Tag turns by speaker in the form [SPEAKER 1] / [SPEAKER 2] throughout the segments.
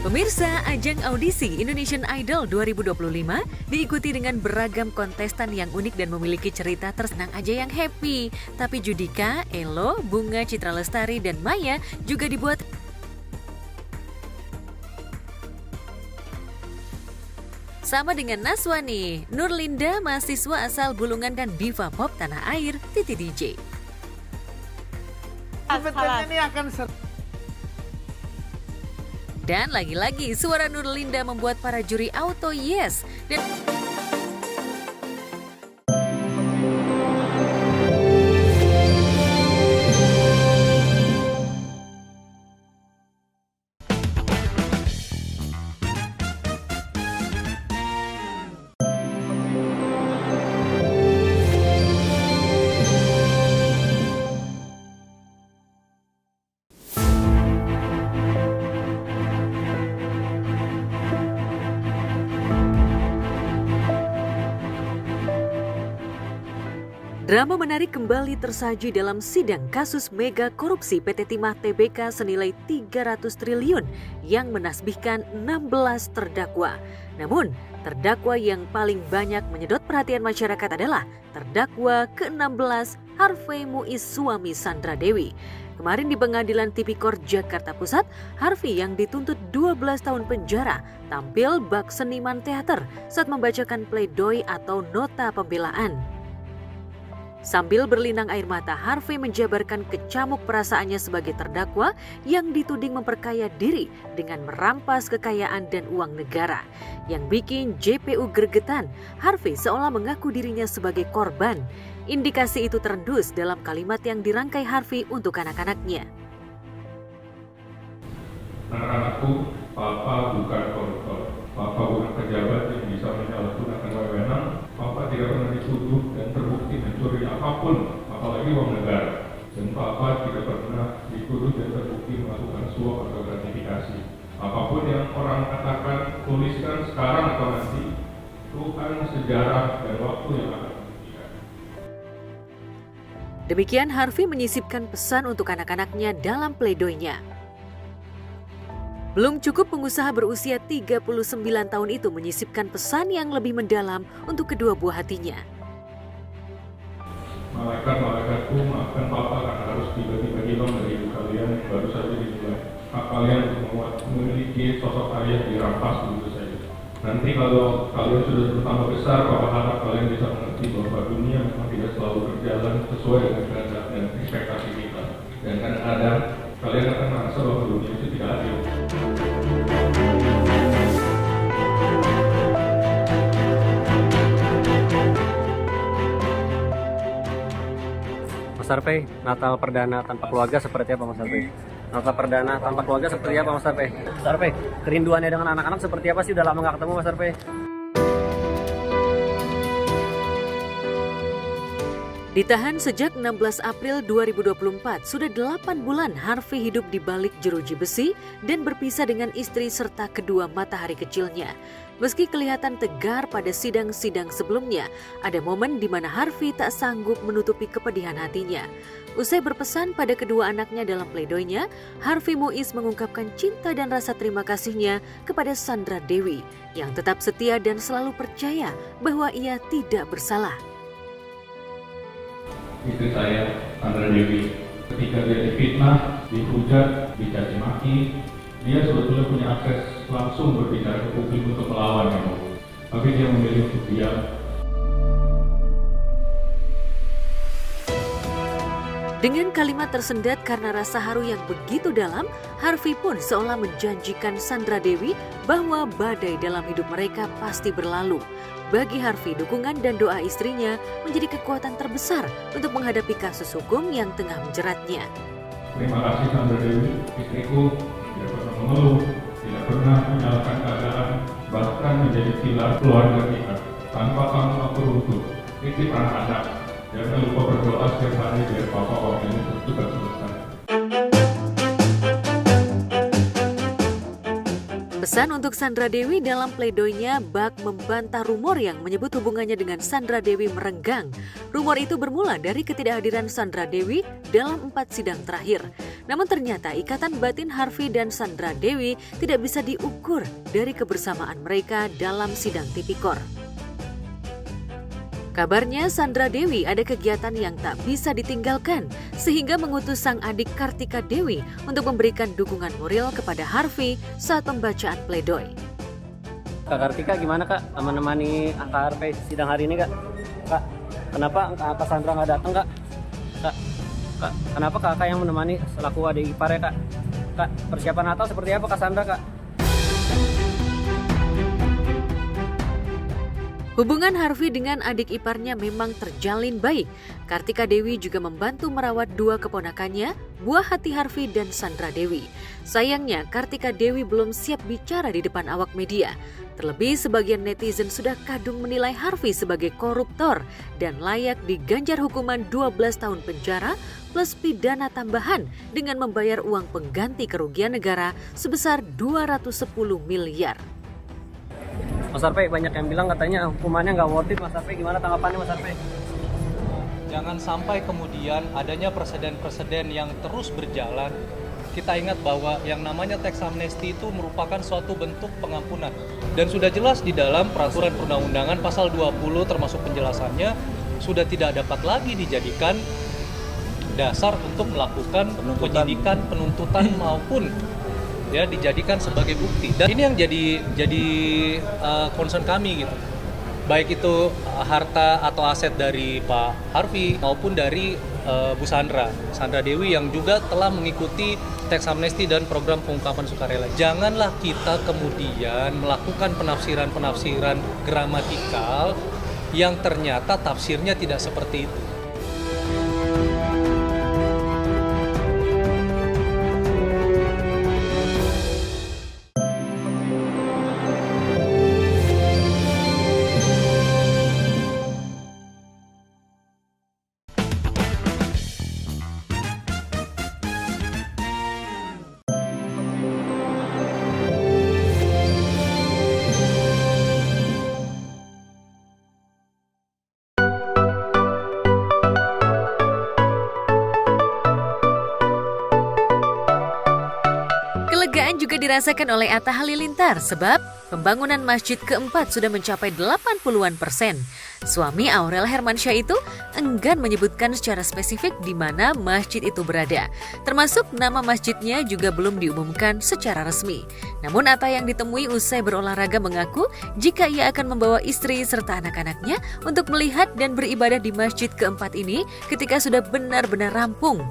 [SPEAKER 1] Pemirsa, ajang audisi Indonesian Idol 2025 diikuti dengan beragam kontestan yang unik dan memiliki cerita tersenang aja yang happy. Tapi Judika, Elo, Bunga Citra Lestari, dan Maya juga dibuat sama dengan Naswa nih, Nurlinda, mahasiswa asal Bulungan dan diva pop tanah air, Titi DJ.
[SPEAKER 2] Ini akan
[SPEAKER 1] Dan lagi-lagi suara Nurlinda membuat para juri auto yes. Dan drama menarik kembali tersaji dalam sidang kasus mega korupsi PT Timah Tbk senilai 300 triliun yang menasbihkan 16 terdakwa. Namun, terdakwa yang paling banyak menyedot perhatian masyarakat adalah terdakwa ke-16 Harvey Muiz suami Sandra Dewi. Kemarin di Pengadilan Tipikor Jakarta Pusat, Harvey yang dituntut 12 tahun penjara tampil bak seniman teater saat membacakan pledoi atau nota pembelaan. Sambil berlinang air mata, Harvey menjabarkan kecamuk perasaannya sebagai terdakwa yang dituding memperkaya diri dengan merampas kekayaan dan uang negara. Yang bikin JPU gregetan, Harvey seolah mengaku dirinya sebagai korban. Indikasi itu terendus dalam kalimat yang dirangkai Harvey untuk anak-anaknya.
[SPEAKER 3] Anak-anakku, Papa bukan koruptor. Papa bukan pejabat yang bisa menyalahgunakan wewenang. Papa tidak pernah dituduh dan terbukti mencuri apapun, apalagi uang negara. Dan Papa tidak pernah dituduh dan terbukti melakukan suap atau gratifikasi. Apapun yang orang katakan, tuliskan sekarang atau nanti, Tuhan, sejarah, dan waktu yang akan membuktikan.
[SPEAKER 1] Demikian Harvey menyisipkan pesan untuk anak-anaknya dalam pledoinya. Belum cukup pengusaha berusia 39 tahun itu menyisipkan pesan yang lebih mendalam untuk kedua buah hatinya.
[SPEAKER 3] Malaikat-malaikatku, maafkan Papa karena harus tiba-tiba hilang dari hidup kalian yang baru saja dimulai. Hak kalian untuk memiliki sosok ayah dirampas begitu saja. Nanti kalau kalian sudah bertambah besar, Papa harap kalian bisa mengerti bahwa dunia memang tidak selalu berjalan sesuai dengan kehendak dan ekspektasi kita. Dan kadang-kadang kalian akan merasa bahwa dunia itu tidak adil.
[SPEAKER 4] Mas Harvey, Natal perdana tanpa keluarga seperti apa Mas Harvey? Natal perdana tanpa keluarga seperti apa Mas Harvey? Mas Harvey, kerinduannya dengan anak-anak seperti apa sih? Udah lama nggak ketemu Mas Harvey?
[SPEAKER 1] Ditahan sejak 16 April 2024, sudah 8 bulan Harvey hidup di balik jeruji besi dan berpisah dengan istri serta kedua matahari kecilnya. Meski kelihatan tegar pada sidang-sidang sebelumnya, ada momen di mana Harvey tak sanggup menutupi kepedihan hatinya. Usai berpesan pada kedua anaknya dalam pledoinya, Harvey Muiz mengungkapkan cinta dan rasa terima kasihnya kepada Sandra Dewi yang tetap setia dan selalu percaya bahwa ia tidak bersalah.
[SPEAKER 3] Istri saya, Sandra Dewi, ketika dia difitnah, dihujat, dicaci maki, dia sebetulnya punya akses langsung berbicara ke publik untuk melawan kamu. Tapi dia memilih untuk diam.
[SPEAKER 1] Dengan kalimat tersendat karena rasa haru yang begitu dalam, Harvey pun seolah menjanjikan Sandra Dewi bahwa badai dalam hidup mereka pasti berlalu. Bagi Harvey, dukungan dan doa istrinya menjadi kekuatan terbesar untuk menghadapi kasus hukum yang tengah menjeratnya.
[SPEAKER 3] Terima kasih Sandra Dewi, istriku tidak pernah mengeluh, tidak pernah menyalahkan keadaan, bahkan menjadi pilar keluarga kita. Tanpa kamu aku runtuh, titip anak-anak. Jangan lupa berdoa setiap hari biar Papa orang ini cepat selesai.
[SPEAKER 1] Berpesan untuk Sandra Dewi dalam pledoinya, Bak membantah rumor yang menyebut hubungannya dengan Sandra Dewi merenggang. Rumor itu bermula dari ketidakhadiran Sandra Dewi dalam 4 sidang terakhir. Namun ternyata ikatan batin Harvey dan Sandra Dewi tidak bisa diukur dari kebersamaan mereka dalam sidang tipikor. Kabarnya Sandra Dewi ada kegiatan yang tak bisa ditinggalkan sehingga mengutus sang adik Kartika Dewi untuk memberikan dukungan moral kepada Harvey saat pembacaan pledoi.
[SPEAKER 4] Kak Kartika gimana Kak menemani Kak Harvey sidang hari ini Kak? Kak, kenapa Kak Sandra nggak datang Kak? Kak, kenapa Kakak yang menemani selaku adik ipar ya Kak? Kak, persiapan Natal seperti apa Kak Sandra Kak?
[SPEAKER 1] Hubungan Harvey dengan adik iparnya memang terjalin baik. Kartika Dewi juga membantu merawat 2 keponakannya, buah hati Harvey dan Sandra Dewi. Sayangnya, Kartika Dewi belum siap bicara di depan awak media. Terlebih sebagian netizen sudah kadung menilai Harvey sebagai koruptor dan layak diganjar hukuman 12 tahun penjara plus pidana tambahan dengan membayar uang pengganti kerugian negara sebesar 210 miliar.
[SPEAKER 4] Mas Harvey, banyak yang bilang katanya hukumannya nggak worth it. Mas Harvey, gimana tanggapannya Mas Harvey?
[SPEAKER 2] Jangan sampai kemudian adanya presiden-presiden yang terus berjalan. Kita ingat bahwa yang namanya tax amnesty itu merupakan suatu bentuk pengampunan. Dan sudah jelas di dalam peraturan perundang-undangan pasal 20 termasuk penjelasannya sudah tidak dapat lagi dijadikan dasar untuk melakukan penyidikan, penuntutan maupun ya dijadikan sebagai bukti. Dan ini yang jadi concern kami gitu. Baik itu harta atau aset dari Pak Harvey maupun dari Bu Sandra Dewi yang juga telah mengikuti tax amnesty dan program pengungkapan sukarela. Janganlah kita kemudian melakukan penafsiran-penafsiran gramatikal yang ternyata tafsirnya tidak seperti itu.
[SPEAKER 1] Kelegaan juga dirasakan oleh Atta Halilintar sebab pembangunan masjid keempat sudah mencapai 80-an%. Suami Aurel Hermansyah itu enggan menyebutkan secara spesifik di mana masjid itu berada. Termasuk nama masjidnya juga belum diumumkan secara resmi. Namun Atta yang ditemui usai berolahraga mengaku jika ia akan membawa istri serta anak-anaknya untuk melihat dan beribadah di masjid keempat ini ketika sudah benar-benar rampung.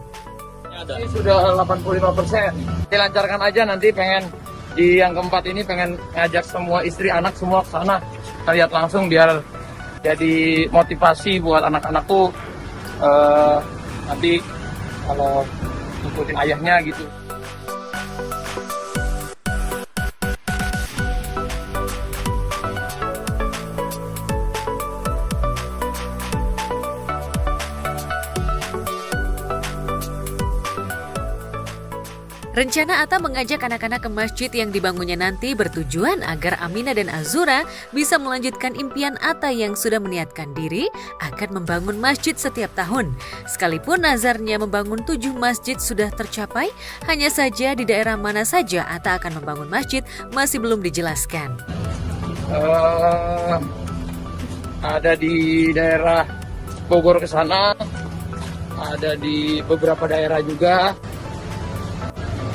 [SPEAKER 5] Ini sudah 85%. Dilancarkan aja, nanti pengen di yang keempat ini pengen ngajak semua istri anak semua ke sana. Kita lihat langsung biar jadi motivasi buat anak-anakku nanti kalau ngikutin ayahnya gitu.
[SPEAKER 1] Rencana Atta mengajak anak-anak ke masjid yang dibangunnya nanti bertujuan agar Aminah dan Azura bisa melanjutkan impian Atta yang sudah meniatkan diri akan membangun masjid setiap tahun. Sekalipun nazarnya membangun 7 masjid sudah tercapai, hanya saja di daerah mana saja Atta akan membangun masjid masih belum dijelaskan.
[SPEAKER 5] Ada di daerah Bogor ke sana, ada di beberapa daerah juga.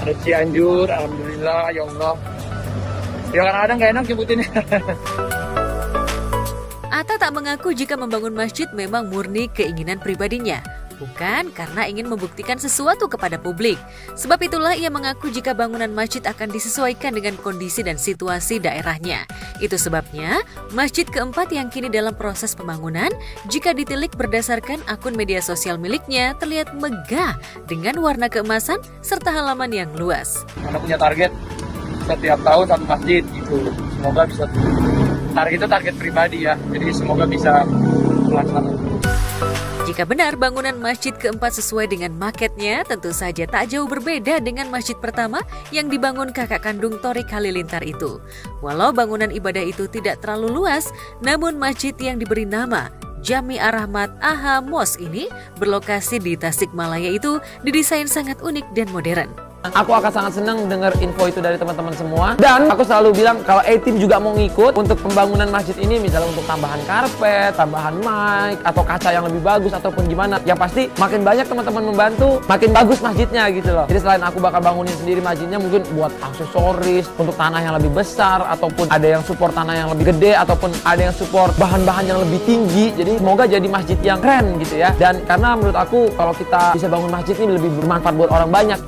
[SPEAKER 5] Ada Cianjur, alhamdulillah, ya Allah. Ya kadang-kadang gak enak nyebutinnya.
[SPEAKER 1] Atta tak mengaku jika membangun masjid memang murni keinginan pribadinya, bukan karena ingin membuktikan sesuatu kepada publik. Sebab itulah ia mengaku jika bangunan masjid akan disesuaikan dengan kondisi dan situasi daerahnya. Itu sebabnya masjid keempat yang kini dalam proses pembangunan, jika ditilik berdasarkan akun media sosial miliknya terlihat megah dengan warna keemasan serta halaman yang luas.
[SPEAKER 5] Karena punya target setiap tahun 1 masjid gitu. Semoga bisa. Target itu target pribadi ya, jadi semoga bisa terlaksana.
[SPEAKER 1] Jika benar bangunan masjid keempat sesuai dengan maketnya, tentu saja tak jauh berbeda dengan masjid pertama yang dibangun kakak kandung Torik Halilintar itu. Walau bangunan ibadah itu tidak terlalu luas, namun masjid yang diberi nama Jami Ar-Rahmat Aha Mosque ini berlokasi di Tasikmalaya itu didesain sangat unik dan modern.
[SPEAKER 5] Aku akan sangat senang dengar info itu dari teman-teman semua. Dan aku selalu bilang kalau A-Team juga mau ngikut untuk pembangunan masjid ini, misalnya untuk tambahan karpet, tambahan mic, atau kaca yang lebih bagus, ataupun gimana. Yang pasti makin banyak teman-teman membantu, makin bagus masjidnya gitu loh. Jadi selain aku bakal bangunin sendiri masjidnya, mungkin buat aksesoris, untuk tanah yang lebih besar, ataupun ada yang support tanah yang lebih gede, ataupun ada yang support bahan-bahan yang lebih tinggi. Jadi semoga jadi masjid yang keren gitu ya. Dan karena menurut aku kalau kita bisa bangun masjid ini lebih bermanfaat buat orang banyak.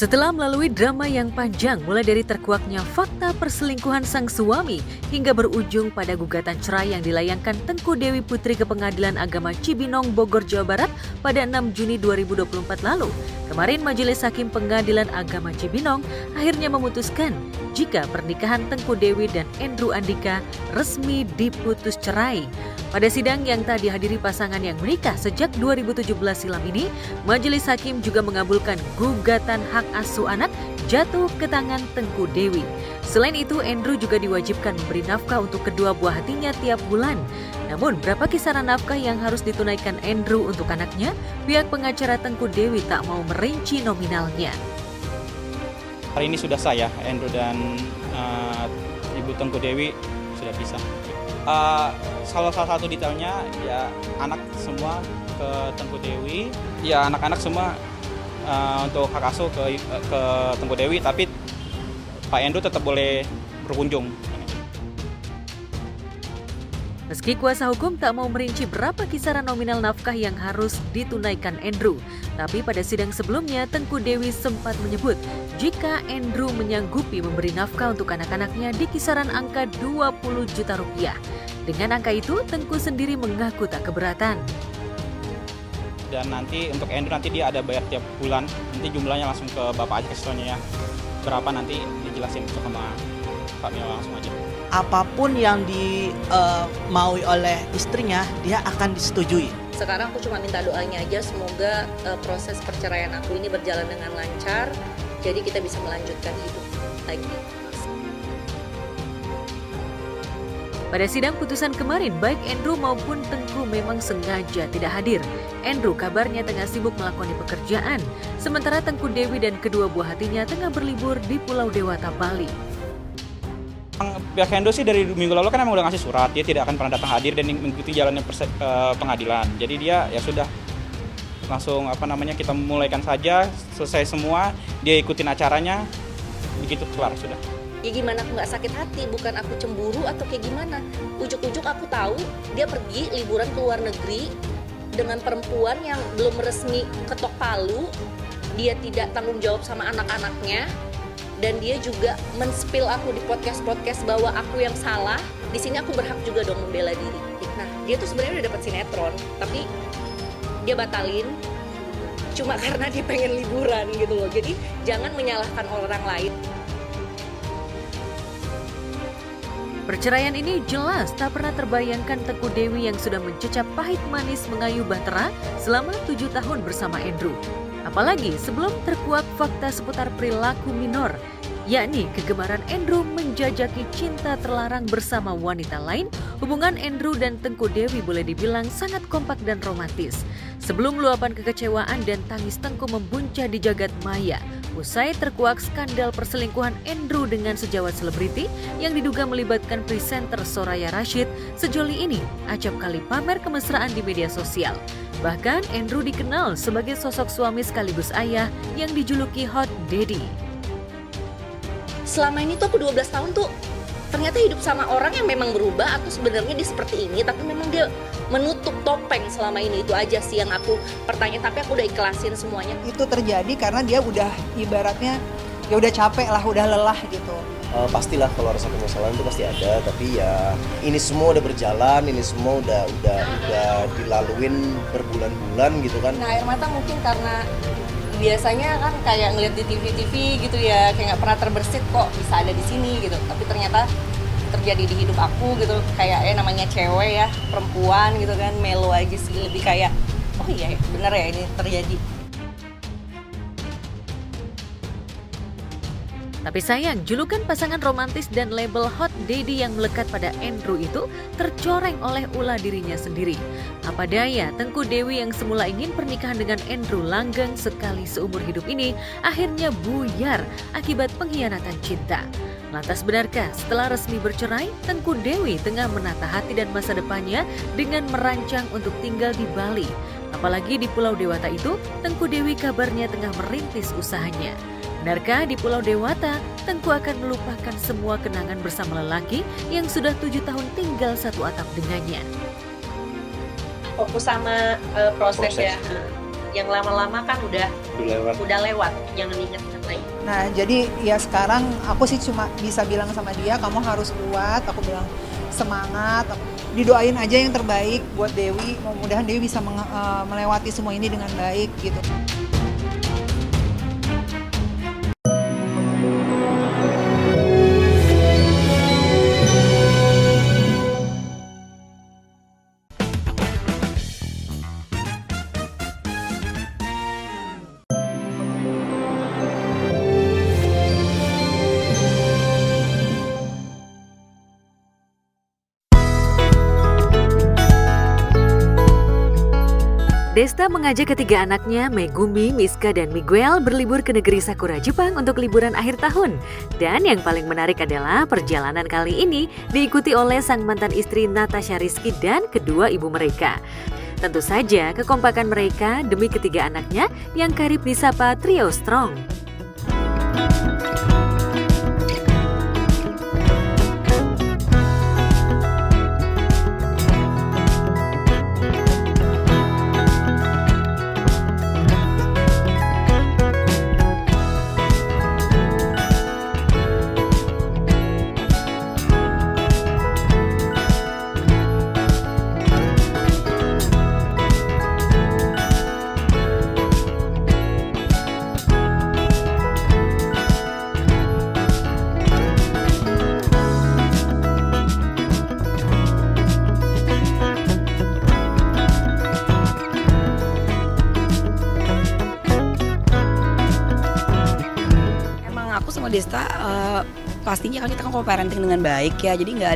[SPEAKER 1] Setelah melalui drama yang panjang, mulai dari terkuaknya fakta perselingkuhan sang suami hingga berujung pada gugatan cerai yang dilayangkan Tengku Dewi Putri ke Pengadilan Agama Cibinong, Bogor, Jawa Barat pada 6 Juni 2024 lalu. Kemarin Majelis Hakim Pengadilan Agama Cibinong akhirnya memutuskan jika pernikahan Tengku Dewi dan Andrew Andika resmi diputus cerai. Pada sidang yang tak dihadiri pasangan yang menikah sejak 2017 silam ini, Majelis Hakim juga mengabulkan gugatan hak asuh anak jatuh ke tangan Tengku Dewi. Selain itu, Andrew juga diwajibkan memberi nafkah untuk kedua buah hatinya tiap bulan. Namun, berapa kisaran nafkah yang harus ditunaikan Andrew untuk anaknya? Pihak pengacara Tengku Dewi tak mau merinci nominalnya.
[SPEAKER 6] Hari ini sudah sah ya, Andrew dan Ibu Tengku Dewi sudah bisa. Salah satu detailnya ya anak semua ke Tengku Dewi, ya anak-anak semua untuk hak asuh ke Tengku Dewi, tapi Pak Andrew tetap boleh berkunjung.
[SPEAKER 1] Meski kuasa hukum tak mau merinci berapa kisaran nominal nafkah yang harus ditunaikan Andrew, tapi pada sidang sebelumnya Tengku Dewi sempat menyebut jika Andrew menyanggupi memberi nafkah untuk anak-anaknya di kisaran angka 20 juta rupiah. Dengan angka itu, Tengku sendiri mengaku tak keberatan.
[SPEAKER 6] Dan nanti untuk Andrew nanti dia ada bayar tiap bulan, nanti jumlahnya langsung ke Bapak aja keseluruhannya ya. Berapa nanti dijelasin sama Pak Mio langsung aja.
[SPEAKER 7] Apapun yang dimaui oleh istrinya, dia akan disetujui.
[SPEAKER 8] Sekarang aku cuma minta doanya aja, semoga proses perceraian aku ini berjalan dengan lancar, jadi kita bisa melanjutkan hidup lagi.
[SPEAKER 1] Pada sidang putusan kemarin, baik Andrew maupun Tengku memang sengaja tidak hadir. Andrew kabarnya tengah sibuk melakoni pekerjaan, sementara Tengku Dewi dan kedua buah hatinya tengah berlibur di Pulau Dewata, Bali.
[SPEAKER 6] Pihak Andrew sih dari minggu lalu kan emang udah ngasih surat, dia tidak akan pernah datang hadir dan mengikuti jalannya pengadilan. Jadi dia ya sudah langsung kita mulaikan saja, selesai semua, dia ikutin acaranya, begitu kelar sudah.
[SPEAKER 8] Ya gimana aku nggak sakit hati, bukan aku cemburu atau kayak gimana. Ujuk-ujuk aku tahu dia pergi liburan ke luar negeri dengan perempuan yang belum resmi ketok palu, dia tidak tanggung jawab sama anak-anaknya, dan dia juga men-spill aku di podcast-podcast bahwa aku yang salah. Di sini aku berhak juga dong membela diri. Nah, dia tuh sebenarnya udah dapat sinetron, tapi dia batalin cuma karena dia pengen liburan gitu loh. Jadi jangan menyalahkan orang lain.
[SPEAKER 1] Perceraian ini jelas tak pernah terbayangkan Tengku Dewi yang sudah mencecap pahit manis mengayuh bahtera selama 7 tahun bersama Andrew. Apalagi sebelum terkuak fakta seputar perilaku minor, yakni kegemaran Andrew menjajaki cinta terlarang bersama wanita lain, hubungan Andrew dan Tengku Dewi boleh dibilang sangat kompak dan romantis. Sebelum luapan kekecewaan dan tangis Tengku membuncah di jagat maya, usai terkuak skandal perselingkuhan Andrew dengan sejawat selebriti yang diduga melibatkan presenter Soraya Rashid, sejoli ini acap kali pamer kemesraan di media sosial. Bahkan Andrew dikenal sebagai sosok suami sekaligus ayah yang dijuluki Hot Daddy.
[SPEAKER 8] Selama ini tuh aku 12 tahun tuh ternyata hidup sama orang yang memang berubah atau sebenarnya dia seperti ini tapi memang dia menutup topeng selama ini. Itu aja sih yang aku pertanyaan, tapi aku udah ikhlasin semuanya.
[SPEAKER 9] Itu terjadi karena dia udah ibaratnya ya udah capek lah, udah lelah gitu.
[SPEAKER 10] Pastilah kalau rasa penyesalan itu pasti ada, tapi ya ini semua udah berjalan, ini semua udah dilaluin berbulan-bulan gitu kan.
[SPEAKER 8] Nah, air mata mungkin karena biasanya kan kayak ngeliat di TV-TV gitu ya, kayak nggak pernah terbersit kok bisa ada di sini gitu. Tapi ternyata terjadi di hidup aku gitu, kayak namanya cewek ya, perempuan gitu kan, melo aja sih, lebih kayak oh iya bener ya ini terjadi.
[SPEAKER 1] Tapi sayang, julukan pasangan romantis dan label hot daddy yang melekat pada Andrew itu tercoreng oleh ulah dirinya sendiri. Apa daya, Tengku Dewi yang semula ingin pernikahan dengan Andrew langgeng sekali seumur hidup ini akhirnya buyar akibat pengkhianatan cinta. Lantas benarkah setelah resmi bercerai, Tengku Dewi tengah menata hati dan masa depannya dengan merancang untuk tinggal di Bali? Apalagi di Pulau Dewata itu, Tengku Dewi kabarnya tengah merintis usahanya. Benarkah di Pulau Dewata, Tengku akan melupakan semua kenangan bersama lelaki yang sudah 7 tahun tinggal satu atap dengannya?
[SPEAKER 8] Fokus sama proses ya. Yang lama-lama kan udah lewat, jangan ingat-ingat lagi.
[SPEAKER 9] Nah jadi ya sekarang aku sih cuma bisa bilang sama dia, kamu harus kuat, aku bilang semangat, didoain aja yang terbaik buat Dewi, mudah-mudahan Dewi bisa melewati semua ini dengan baik gitu.
[SPEAKER 1] Desta mengajak ketiga anaknya, Megumi, Miska, dan Miguel berlibur ke negeri Sakura, Jepang untuk liburan akhir tahun. Dan yang paling menarik adalah perjalanan kali ini diikuti oleh sang mantan istri Natasha Rizky dan kedua ibu mereka. Tentu saja kekompakan mereka demi ketiga anaknya yang kerap disapa Trio Strong.
[SPEAKER 11] Desta pastinya kan kita kan co-parenting dengan baik ya, jadi nggak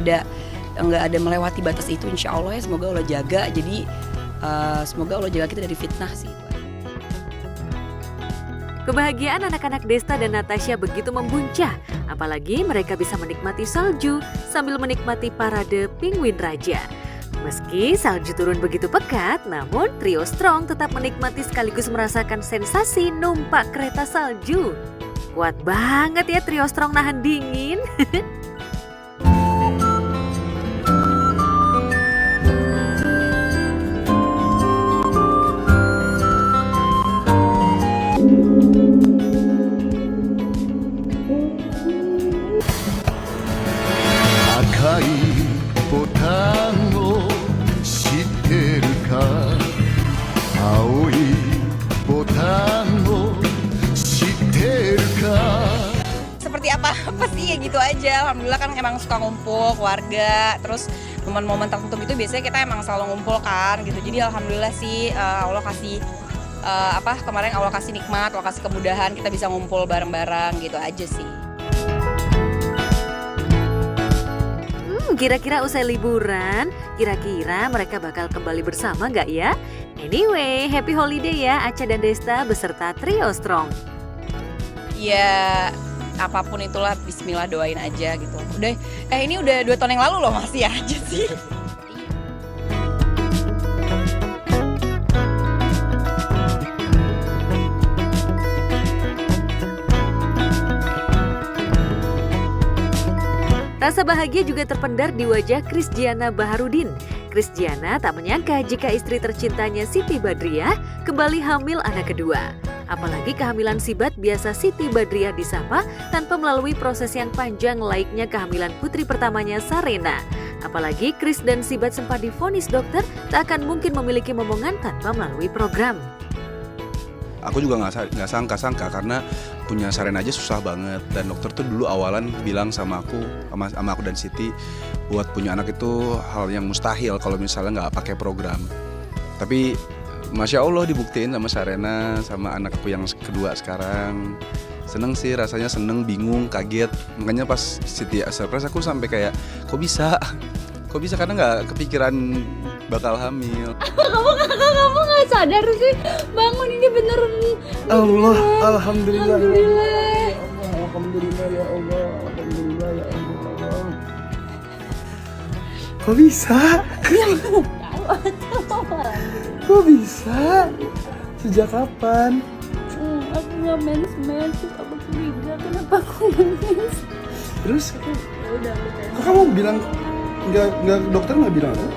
[SPEAKER 11] ada melewati batas itu, insya Allah ya, semoga Allah jaga, jadi semoga Allah jaga kita dari fitnah sih.
[SPEAKER 1] Kebahagiaan anak-anak Desta dan Natasha begitu membuncah, apalagi mereka bisa menikmati salju sambil menikmati parade Penguin Raja. Meski salju turun begitu pekat, namun Trio Strong tetap menikmati sekaligus merasakan sensasi numpak kereta salju. Kuat banget ya Trio Strong nahan dingin.
[SPEAKER 11] Seperti apa sih ya gitu aja. Alhamdulillah kan emang suka ngumpul keluarga, terus momen-momen tertentu gitu biasanya kita emang selalu ngumpul kan gitu. Jadi alhamdulillah sih Allah kasih kemarin Allah kasih nikmat, Allah kasih kemudahan, kita bisa ngumpul bareng-bareng gitu aja sih.
[SPEAKER 1] Kira-kira usai liburan, kira-kira mereka bakal kembali bersama nggak ya? Anyway, happy holiday ya Acha dan Desta beserta Trio Strong.
[SPEAKER 11] Ya apapun itulah, bismillah, doain aja gitu. Udah, ini udah 2 tahun yang lalu loh, masih aja sih.
[SPEAKER 1] Rasa bahagia juga terpendar di wajah Krisdiana Baharudin. Krisdiana tak menyangka jika istri tercintanya Siti Badriah kembali hamil anak kedua. Apalagi kehamilan Sibat biasa Siti Badriah disapa tanpa melalui proses yang panjang layaknya kehamilan putri pertamanya Sarena. Apalagi Kris dan Sibat sempat divonis dokter tak akan mungkin memiliki momongan tanpa melalui program.
[SPEAKER 12] Aku juga nggak sangka karena punya Sarena aja susah banget, dan dokter tuh dulu awalan bilang sama aku dan Siti buat punya anak itu hal yang mustahil kalau misalnya nggak pakai program. Tapi Masya Allah dibuktiin sama Sarena, sama anak aku yang kedua sekarang. Seneng sih, rasanya seneng, bingung, kaget. Makanya pas Siti surprise aku sampai kayak kok bisa karena nggak kepikiran bakal hamil.
[SPEAKER 13] Kamu nggak sadar sih, bangun ini beneran.
[SPEAKER 14] Allah, alhamdulillah.
[SPEAKER 13] Alhamdulillah
[SPEAKER 14] ya Allah, alhamdulillah ya Allah. Kok bisa? Kok bisa? Sejak kapan?
[SPEAKER 13] Aku nggak mens, terus aku curiga kenapa aku mens.
[SPEAKER 14] Terus?
[SPEAKER 13] Ya udah,
[SPEAKER 14] kok kamu bilang nggak dokter nggak bilang apa?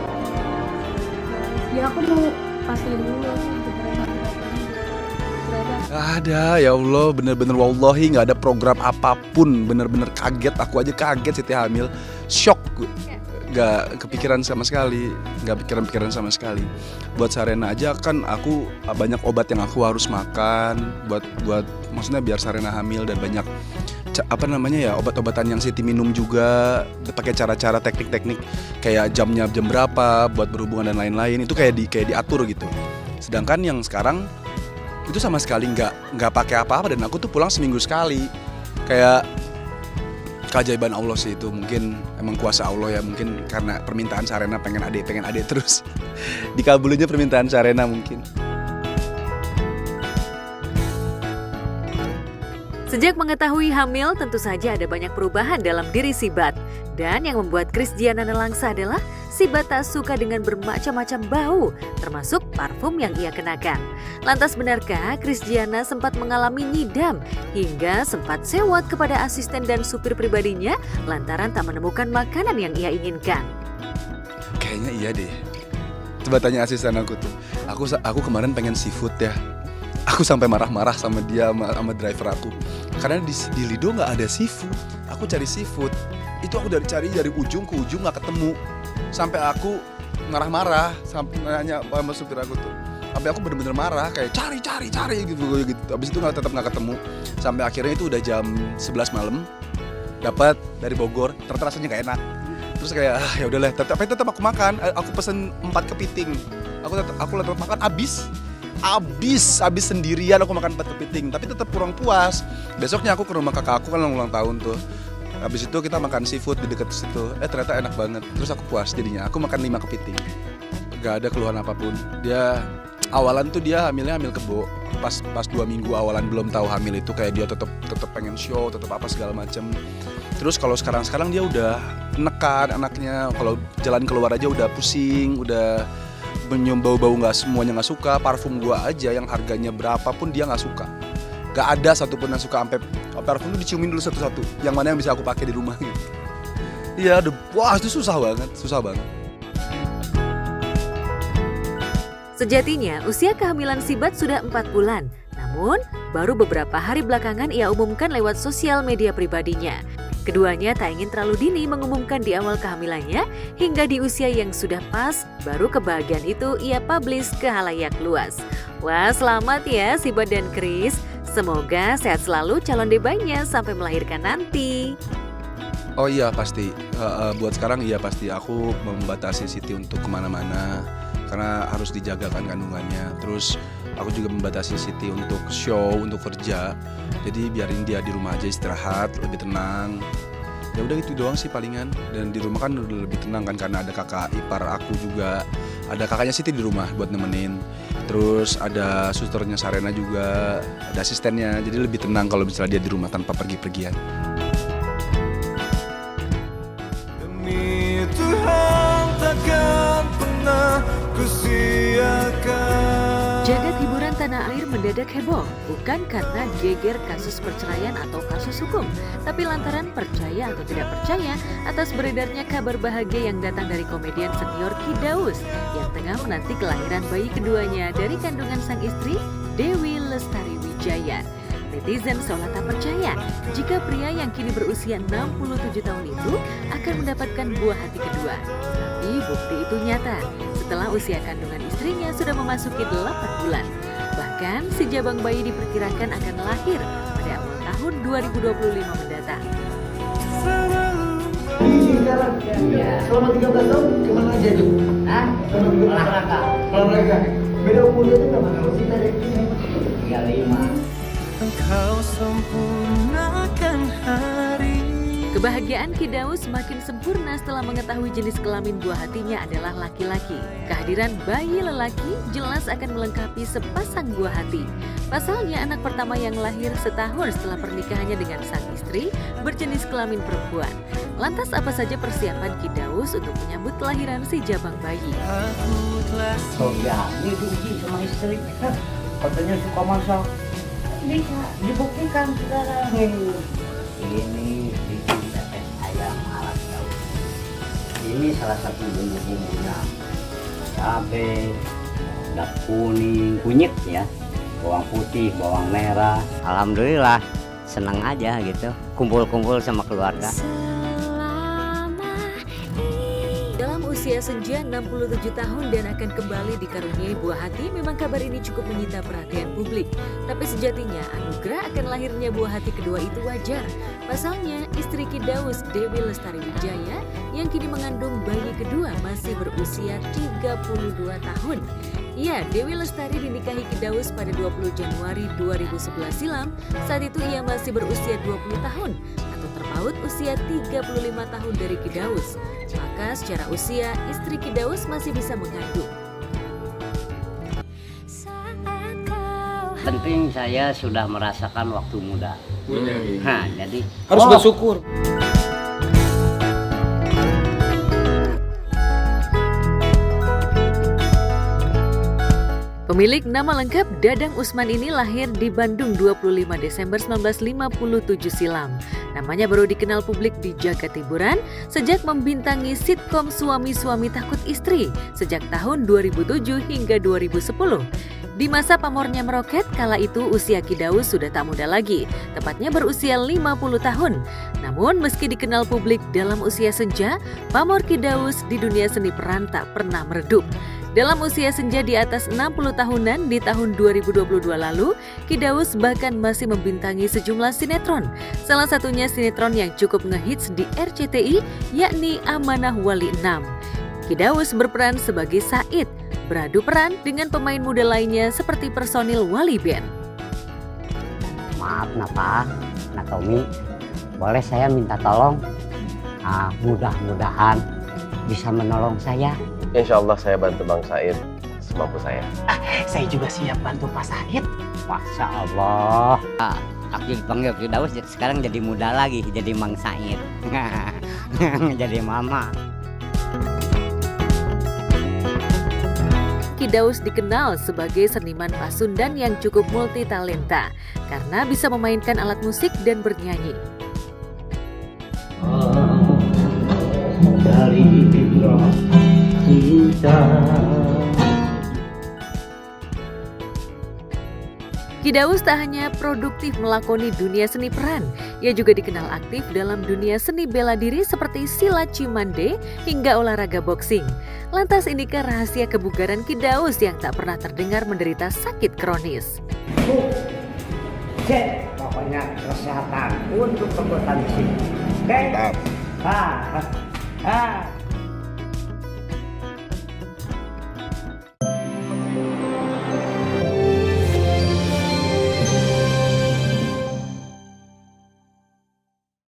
[SPEAKER 13] Ya aku mau pastiin dulu.
[SPEAKER 12] Ada, ya Allah, bener-bener wallahi nggak ada program apapun, bener-bener kaget, aku aja kaget Siti hamil, shock, nggak kepikiran sama sekali, nggak pikiran sama sekali. Buat Sarena aja kan aku banyak obat yang aku harus makan, buat maksudnya biar Sarena hamil, dan banyak obat-obatan yang Siti minum juga, pakai cara-cara teknik-teknik kayak jamnya jam berapa buat berhubungan dan lain-lain, itu kayak diatur gitu. Sedangkan yang sekarang itu sama sekali nggak pakai apa-apa, dan aku tuh pulang seminggu sekali. Kayak keajaiban Allah sih itu, mungkin emang kuasa Allah ya, mungkin karena permintaan Sarena pengen adik terus dikabulinnya permintaan Sarena mungkin.
[SPEAKER 1] Sejak mengetahui hamil, tentu saja ada banyak perubahan dalam diri Sibat. Dan yang membuat Krisdiana nelangsa adalah Sibat tak suka dengan bermacam-macam bau, termasuk parfum yang ia kenakan. Lantas benarkah Krisdiana sempat mengalami ngidam hingga sempat sewot kepada asisten dan supir pribadinya lantaran tak menemukan makanan yang ia inginkan?
[SPEAKER 12] Kayaknya iya deh. Coba tanya asisten aku tuh. Aku kemarin pengen seafood ya. Aku sampai marah-marah sama dia, sama driver aku. Karena di Lido nggak ada seafood. Aku cari seafood. Itu aku cari dari ujung ke ujung nggak ketemu. Sampai aku marah-marah, sampai nanya sama supir aku tuh. Sampai aku bener-bener marah, kayak cari gitu. Abis itu tetap nggak ketemu. Sampai akhirnya itu udah jam 11 malam. Dapat dari Bogor, ternyata rasanya nggak enak. Terus kayak ya udahlah, tapi tetap aku makan. Aku pesen 4 kepiting. Aku tetap makan habis sendirian, aku makan 4 kepiting, tapi tetap kurang puas. Besoknya aku ke rumah kakak aku kan ulang tahun tuh. Habis itu kita makan seafood di dekat situ. Ternyata enak banget. Terus aku puas jadinya. Aku makan 5 kepiting. Gak ada keluhan apapun. Dia awalan tuh dia hamil kebo. Pas 2 minggu awalan belum tahu hamil itu kayak dia tetap pengen show, tetap apa segala macam. Terus kalau sekarang dia udah nekan anaknya. Kalau jalan keluar aja udah pusing, udah menyium bau-bau semuanya nggak suka. Parfum gua aja yang harganya berapapun dia nggak suka. Gak ada satupun yang suka, sampai parfum itu diciumin dulu satu-satu. Yang mana yang bisa aku pakai di rumah gitu. Iya, wah itu susah banget.
[SPEAKER 1] Sejatinya usia kehamilan Sibat sudah 4 bulan. Namun baru beberapa hari belakangan ia umumkan lewat sosial media pribadinya. Keduanya tak ingin terlalu dini mengumumkan di awal kehamilannya, hingga di usia yang sudah pas, baru kebahagiaan itu ia publish ke halayak luas. Wah, selamat ya Sibat dan Kris. Semoga sehat selalu calon debaynya sampai melahirkan nanti.
[SPEAKER 12] Oh iya pasti, buat sekarang iya pasti. Aku membatasi Siti untuk kemana-mana, karena harus dijaga kan kandungannya. Terus aku juga membatasi Siti untuk show, untuk kerja. Jadi biarin dia di rumah aja istirahat, lebih tenang. Ya udah itu doang sih palingan. Dan di rumah kan udah lebih tenang kan, karena ada kakak ipar aku juga. Ada kakaknya Siti di rumah buat nemenin. Terus ada susternya Sarena juga, ada asistennya. Jadi lebih tenang kalau misalnya dia di rumah tanpa pergi-pergian.
[SPEAKER 15] Demi Tuhan takkan pernah kusiakan.
[SPEAKER 1] Jagat hiburan tanah tanah air mendadak heboh, bukan karena geger kasus perceraian atau kasus hukum, tapi lantaran percaya atau tidak percaya atas beredarnya kabar bahagia yang datang dari komedian senior Ki Daus yang tengah menanti kelahiran bayi keduanya dari kandungan sang istri Dewi Lestari Wijaya. Netizen seolah tak percaya jika pria yang kini berusia 67 tahun itu akan mendapatkan buah hati kedua. Tapi bukti itu nyata setelah usia kandungan istrinya sudah memasuki 8 bulan. Bahkan si jabang bayi diperkirakan akan lahir pada awal tahun 2025 mendatang.
[SPEAKER 15] Selama 13 tahun kemana aja tuh? Olahraga. Beda umurnya tuh berapa kalau sih tadi? 35.
[SPEAKER 16] Engkau sempurnakan hari.
[SPEAKER 1] Kebahagiaan Ki Daus semakin sempurna setelah mengetahui jenis kelamin buah hatinya adalah laki-laki. Kehadiran bayi lelaki jelas akan melengkapi sepasang buah hati. Pasalnya anak pertama yang lahir setahun setelah pernikahannya dengan sang istri berjenis kelamin perempuan. Lantas apa saja persiapan Ki Daus untuk menyambut kelahiran si jabang bayi?
[SPEAKER 17] Ini diuji sama istri. Katanya suka masak. Bisa dibuktikan sekarang. Ini tetes ayam ala Daus. Ini salah satu bumbu-bumbunya. Cabai, daun kuning, kunyit ya, bawang putih, bawang merah. Alhamdulillah senang aja gitu, kumpul-kumpul sama keluarga.
[SPEAKER 1] Dalam usia senja 67 tahun dan akan kembali dikaruniai buah hati, memang kabar ini cukup menyita perhatian publik. Tapi sejatinya anugerah akan lahirnya buah hati kedua itu wajar. Pasalnya istri Ki Daus, Dewi Lestari Wijaya, yang kini mengandung bayi kedua masih berusia 32 tahun. Ya, Dewi Lestari dinikahi Ki Daus pada 20 Januari 2011 silam. Saat itu ia masih berusia 20 tahun atau terpaut usia 35 tahun dari Ki Daus. Maka secara usia istri Ki Daus masih bisa mengandung.
[SPEAKER 17] Penting saya sudah merasakan waktu muda. Nah, jadi
[SPEAKER 5] harus bersyukur.
[SPEAKER 1] Pemilik nama lengkap Dadang Usman ini lahir di Bandung 25 Desember 1957 silam. Namanya baru dikenal publik di jagat hiburan sejak membintangi sitkom Suami-Suami Takut Istri sejak tahun 2007 hingga 2010. Di masa pamornya meroket, kala itu usia Ki Daus sudah tak muda lagi, tepatnya berusia 50 tahun. Namun meski dikenal publik dalam usia senja, pamor Ki Daus di dunia seni peran tak pernah meredup. Dalam usia senja di atas 60 tahunan di tahun 2022 lalu, Ki Daus bahkan masih membintangi sejumlah sinetron. Salah satunya sinetron yang cukup ngehits di RCTI, yakni Amanah Wali 6. Ki Daus berperan sebagai Said, beradu peran dengan pemain muda lainnya seperti personil Wali Band.
[SPEAKER 17] Maaf Napa, Tommy, boleh saya minta tolong? Mudah-mudahan bisa menolong saya.
[SPEAKER 10] Insya Allah saya bantu Bang Said semampu saya.
[SPEAKER 17] Saya juga siap bantu Pak Said. Masya Allah. Aku dipanggil Ki Daus sekarang jadi muda lagi, jadi Mang Said. Jadi mama.
[SPEAKER 1] Ki Daus dikenal sebagai seniman pasundan yang cukup multitalenta karena bisa memainkan alat musik dan bernyanyi.
[SPEAKER 17] Dari fitrah kita.
[SPEAKER 1] Ki Daus tak hanya produktif melakoni dunia seni peran, ia juga dikenal aktif dalam dunia seni bela diri seperti silat cimande hingga olahraga boxing. Lantas inikah rahasia kebugaran Ki Daus yang tak pernah terdengar menderita sakit kronis?
[SPEAKER 17] Pokoknya kesehatan untuk kekuatan sini. Oke?